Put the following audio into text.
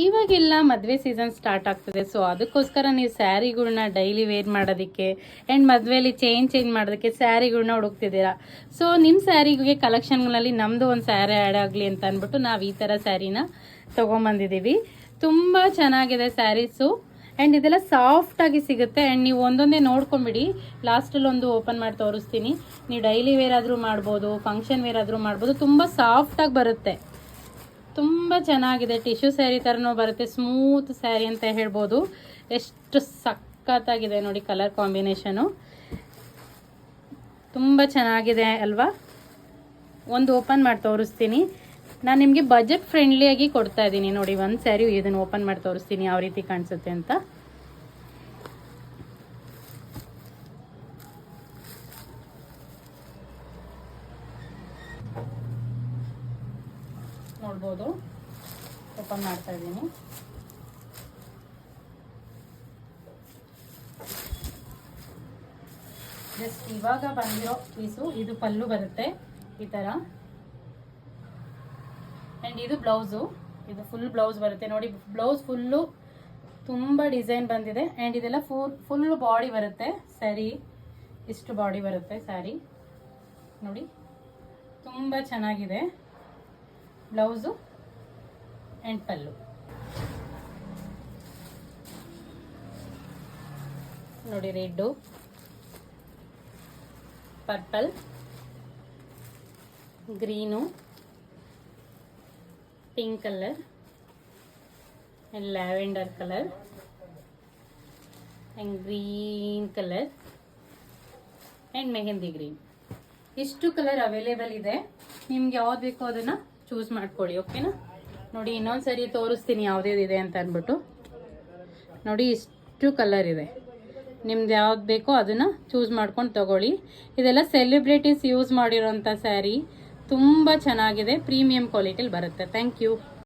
ಇವಾಗೆಲ್ಲ ಮದುವೆ season start ಆಗ್ತದೆ. ಸೊ ಅದಕ್ಕೋಸ್ಕರ ನೀವು ಸ್ಯಾರಿಗಳ್ನ ಡೈಲಿ ವೇರ್ ಮಾಡೋದಕ್ಕೆ ಆ್ಯಂಡ್ ಮದುವೆಯಲ್ಲಿ ಚೇಂಜ್ ಮಾಡೋದಕ್ಕೆ ಸ್ಯಾರಿಗಳ್ನ ಹುಡುಕ್ತಿದ್ದೀರಾ. ಸೊ ನಿಮ್ಮ ಸ್ಯಾರಿಗೆ ಕಲೆಕ್ಷನ್ಗಳಲ್ಲಿ ನಮ್ಮದು ಒಂದು ಸ್ಯಾರಿ ಆ್ಯಡ್ ಆಗಲಿ ಅಂತ ಅಂದ್ಬಿಟ್ಟು ನಾವು ಈ ಥರ ಸ್ಯಾರಿನ ತೊಗೊಂಬಂದಿದ್ದೀವಿ. ತುಂಬ ಚೆನ್ನಾಗಿದೆ ಸ್ಯಾರೀಸು ಆ್ಯಂಡ್ ಇದೆಲ್ಲ ಸಾಫ್ಟಾಗಿ ಸಿಗುತ್ತೆ. ಆ್ಯಂಡ್ ನೀವು ಒಂದೊಂದೇ ನೋಡ್ಕೊಂಬಿಡಿ, ಲಾಸ್ಟಲ್ಲಿ ಒಂದು ಓಪನ್ ಮಾಡಿ ತೋರಿಸ್ತೀನಿ. ನೀವು ಡೈಲಿ ವೇರ್ ಆದರೂ ಮಾಡ್ಬೋದು, ಫಂಕ್ಷನ್ ವೇರ್ ಆದರೂ ಮಾಡ್ಬೋದು. ತುಂಬ ಸಾಫ್ಟಾಗಿ ಬರುತ್ತೆ, ತುಂಬ ಚೆನ್ನಾಗಿದೆ. ಟಿಶ್ಯೂ ಸ್ಯಾರಿ ಥರನೂ ಬರುತ್ತೆ, ಸ್ಮೂತ್ ಸ್ಯಾರಿ ಅಂತ ಹೇಳ್ಬೋದು. ಎಷ್ಟು ಸಖತ್ತಾಗಿದೆ ನೋಡಿ ಕಲರ್ ಕಾಂಬಿನೇಷನು, ತುಂಬ ಚೆನ್ನಾಗಿದೆ ಅಲ್ವಾ. ಒಂದು ಓಪನ್ ಮಾಡಿ ತೋರಿಸ್ತೀನಿ. ನಾನು ನಿಮಗೆ ಬಜೆಟ್ ಫ್ರೆಂಡ್ಲಿಯಾಗಿ ಕೊಡ್ತಾ ಇದ್ದೀನಿ ನೋಡಿ. ಒಂದು ಸ್ಯಾರಿ ಇದನ್ನು ಓಪನ್ ಮಾಡಿ ತೋರಿಸ್ತೀನಿ ಯಾವ ರೀತಿ ಕಾಣಿಸುತ್ತೆ ಅಂತ. ನೋಡ್ಬೋದು, ಓಪನ್ ಮಾಡ್ತಾ ಇದ್ದೀನಿ. ಜಸ್ಟ್ ಇವಾಗ ಬಂದಿರೋ ಪೀಸು. ಇದು ಪಲ್ಲು ಬರುತ್ತೆ ಈ ಥರ, ಆ್ಯಂಡ್ ಇದು ಬ್ಲೌಸು. ಇದು ಫುಲ್ ಬ್ಲೌಸ್ ಬರುತ್ತೆ ನೋಡಿ. ಬ್ಲೌಸ್ ಫುಲ್ಲು ತುಂಬ ಡಿಸೈನ್ ಬಂದಿದೆ. ಆ್ಯಂಡ್ ಇದೆಲ್ಲ ಫುಲ್ ಬಾಡಿ ಬರುತ್ತೆ ಸ್ಯಾರಿ. ಇಷ್ಟು ಬಾಡಿ ಬರುತ್ತೆ ಸ್ಯಾರಿ ನೋಡಿ, ತುಂಬ ಚೆನ್ನಾಗಿದೆ. ಬ್ಲೌಸು ಆ್ಯಂಡ್ ಪಲ್ಲು ನೋಡಿ. Red, purple, green, pink colour and lavender color and green color and mehndi green. ಇಷ್ಟು ಕಲರ್ ಅವೈಲೇಬಲ್ ಇದೆ. ನಿಮ್ಗೆ ಯಾವ್ದು ಬೇಕೋ ಅದನ್ನ ಚೂಸ್ ಮಾಡ್ಕೊಳ್ಳಿ, ಓಕೆನಾ. ನೋಡಿ ಇನ್ನೊಂದು ಸರಿ ತೋರಿಸ್ತೀನಿ ಯಾವ್ದು ಅಂತ ಅಂದ್ಬಿಟ್ಟು. ನೋಡಿ ಇಷ್ಟು ಕಲರ್ ಇದೆ. ನಿಮ್ದು ಯಾವ್ದು ಬೇಕೋ ಅದನ್ನ ಚೂಸ್ ಮಾಡ್ಕೊಂಡು ತಗೊಳ್ಳಿ. ಇದೆಲ್ಲ ಸೆಲೆಬ್ರಿಟೀಸ್ ಯೂಸ್ ಮಾಡಿರೋಂಥ ಸ್ಯಾರಿ. ತುಂಬ ಚೆನ್ನಾಗಿದೆ, ಪ್ರೀಮಿಯಂ ಕ್ವಾಲಿಟಿಲಿ ಬರುತ್ತೆ. Thank you.